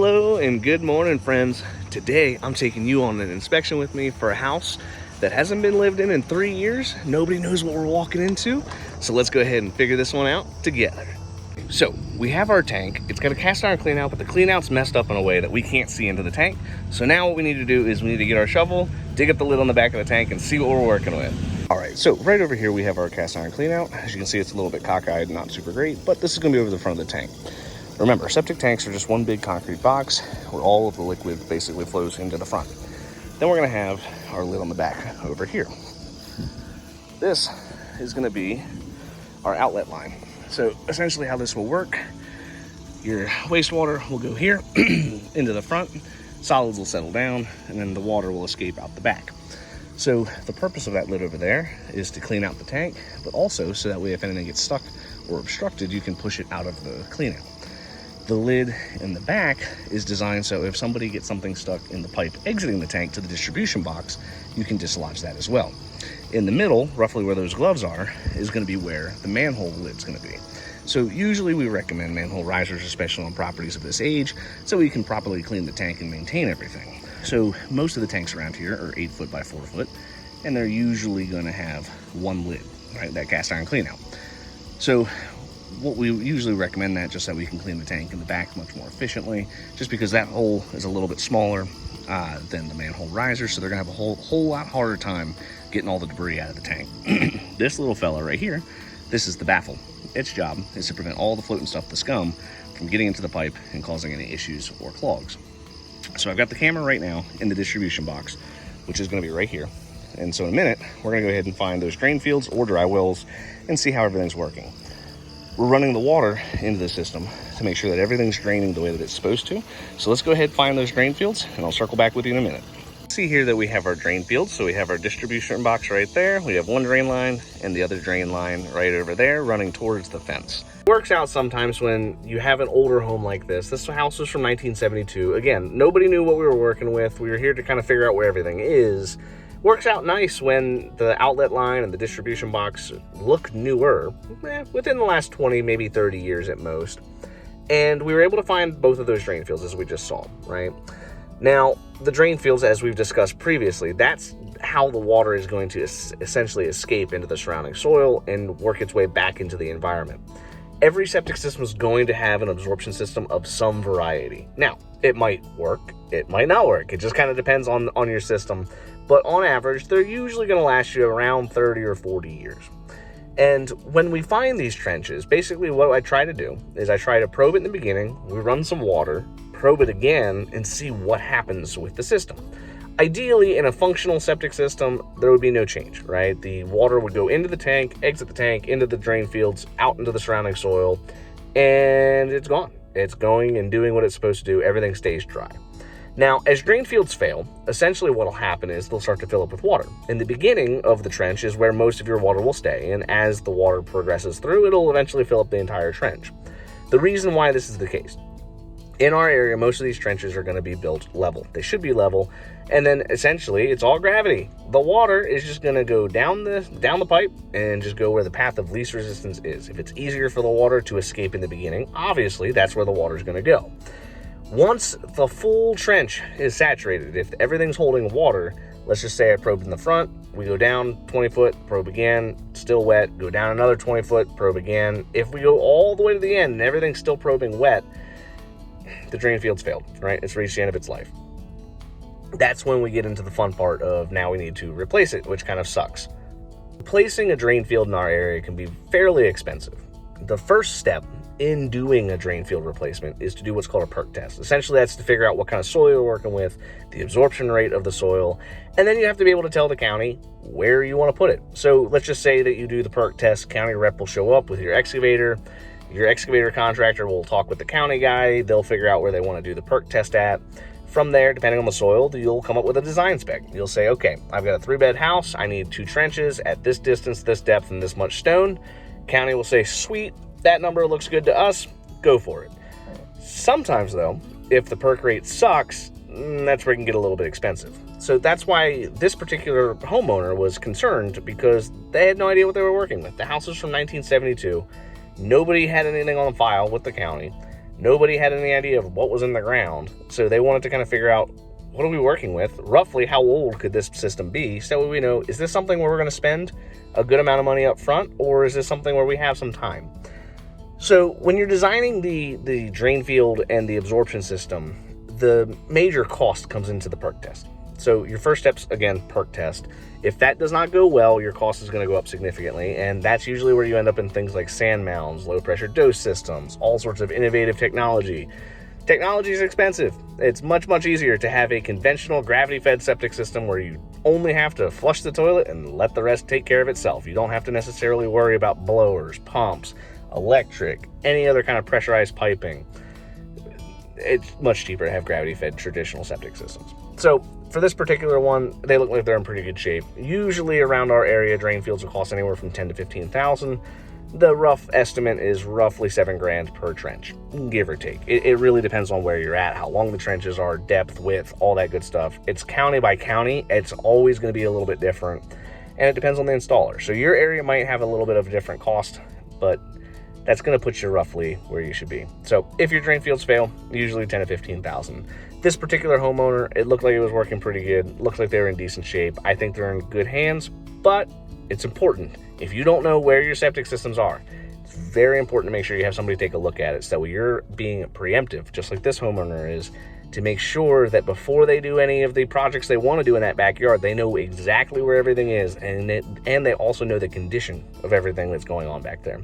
Hello and good morning, friends. Today I'm taking you on an inspection with me for a house that hasn't been lived in 3 years. Nobody knows what we're walking into, so let's go ahead and figure this one out together. So we have our tank. It's got a cast iron clean out, but the clean out's messed up in a way that we can't see into the tank. So now what we need to do is we need to get our shovel, dig up the lid on the back of the tank, and see what we're working with. All right, so right over here we have our cast iron clean out. As you can see, it's a little bit cockeyed, not super great, but this is gonna be over the front of the tank. Remember, septic tanks are just one big concrete box where all of the liquid basically flows into the front. Then we're gonna have our lid on the back over here. This is gonna be our outlet line. So essentially how this will work, your wastewater will go here into the front, solids will settle down, and then the water will escape out the back. So the purpose of that lid over there is to clean out the tank, but also so that way if anything gets stuck or obstructed, you can push it out of the clean out. The lid in the back is designed so if somebody gets something stuck in the pipe exiting the tank to the distribution box, you can dislodge that as well. In the middle, roughly where those gloves are, is going to be where the manhole lid's going to be. So usually we recommend manhole risers, especially on properties of this age, so we can properly clean the tank and maintain everything. So most of the tanks around here are 8 foot by 4 foot, and they're usually going to have one lid, right? That cast iron clean out. So what we usually recommend that just so we can clean the tank in the back much more efficiently, just because that hole is a little bit smaller than the manhole riser, so they're gonna have a whole lot harder time getting all the debris out of the tank. This little fella right here, this is the baffle. Its job is to prevent all the floating stuff, the scum, from getting into the pipe and causing any issues or clogs. So I've got the camera right now in the distribution box, which is gonna be right here. And so in a minute, we're gonna go ahead and find those drain fields or dry wells and see how everything's working. We're running the water into the system to make sure that everything's draining the way that it's supposed to. So let's go ahead and find those drain fields and I'll circle back with you in a minute. See here that we have our drain fields. So we have our distribution box right there. We have one drain line and the other drain line right over there running towards the fence. It works out sometimes when you have an older home like this. This house was from 1972. Again, nobody knew what we were working with. We were here to kind of figure out where everything is. Works out nice when the outlet line and the distribution box look newer, within the last 20, maybe 30 years at most. And we were able to find both of those drain fields as we just saw, right? Now, the drain fields, as we've discussed previously, that's how the water is going to essentially escape into the surrounding soil and work its way back into the environment. Every septic system is going to have an absorption system of some variety. Now, it might work, it might not work. It just kind of depends on your system. But on average, they're usually going to last you around 30 or 40 years. And when we find these trenches, basically what I try to do is I try to probe it in the beginning, we run some water, probe it again, and see what happens with the system. Ideally, in a functional septic system, there would be no change, right? The water would go into the tank, exit the tank, into the drain fields, out into the surrounding soil, and it's gone. It's going and doing what it's supposed to do. Everything stays dry. Now, as drain fields fail, essentially what will happen is they'll start to fill up with water. In the beginning of the trench is where most of your water will stay, and as the water progresses through, it'll eventually fill up the entire trench. The reason why this is the case, in our area, most of these trenches are going to be built level. They should be level, and then essentially it's all gravity. The water is just going to go down the pipe and just go where the path of least resistance is. If it's easier for the water to escape in the beginning, obviously that's where the water is going to go. Once the full trench is saturated, if everything's holding water, let's just say I probed in the front, we go down 20 foot, probe again, still wet, go down another 20 foot, probe again. If we go all the way to the end and everything's still probing wet, the drain field's failed, right? It's reached the end of its life. That's when we get into the fun part of now we need to replace it, which kind of sucks. Replacing a drain field in our area can be fairly expensive. The first step in doing a drain field replacement is to do what's called a perk test. Essentially, that's to figure out what kind of soil you're working with, the absorption rate of the soil, and then you have to be able to tell the county where you want to put it. So let's just say that you do the perk test, county rep will show up with your excavator contractor will talk with the county guy, they'll figure out where they want to do the perk test at. From there, depending on the soil, you'll come up with a design spec. You'll say, okay, I've got a 3-bed house, I need 2 trenches at this distance, this depth, and this much stone. County will say, sweet, that number looks good to us, go for it. Sometimes though, if the perk rate sucks, that's where it can get a little bit expensive. So that's why this particular homeowner was concerned, because they had no idea what they were working with. The house was from 1972. Nobody had anything on the file with the county. Nobody had any idea of what was in the ground, so they wanted to kind of figure out, what are we working with? Roughly, how old could this system be? So we know, is this something where we're going to spend a good amount of money up front, or is this something where we have some time? So when you're designing the drain field and the absorption system, the major cost comes into the perk test. So your first step's, again, perk test. If that does not go well, your cost is going to go up significantly, and that's usually where you end up in things like sand mounds, low pressure dose systems, all sorts of innovative technology. Technology is expensive. It's much, much easier to have a conventional gravity-fed septic system where you only have to flush the toilet and let the rest take care of itself. You don't have to necessarily worry about blowers, pumps, electric, any other kind of pressurized piping. It's much cheaper to have gravity-fed traditional septic systems. So for this particular one, they look like they're in pretty good shape. Usually around our area, drain fields will cost anywhere from $10,000 to $15,000. The rough estimate is roughly $7,000 per trench, give or take. It really depends on where you're at, how long the trenches are, depth, width, all that good stuff. It's county by county. It's always going to be a little bit different, and it depends on the installer. So your area might have a little bit of a different cost, but that's going to put you roughly where you should be. So if your drain fields fail, usually $10,000 to $15,000. This particular homeowner, it looked like it was working pretty good. Looks like they were in decent shape. I think they're in good hands, but it's important. If you don't know where your septic systems are, it's very important to make sure you have somebody take a look at it, so you're being preemptive, just like this homeowner is, to make sure that before they do any of the projects they want to do in that backyard, they know exactly where everything is, and they also know the condition of everything that's going on back there.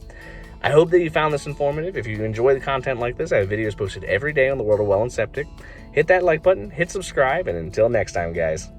I hope that you found this informative. If you enjoy the content like this, I have videos posted every day on the World of Well and Septic. Hit that like button, hit subscribe, and until next time, guys.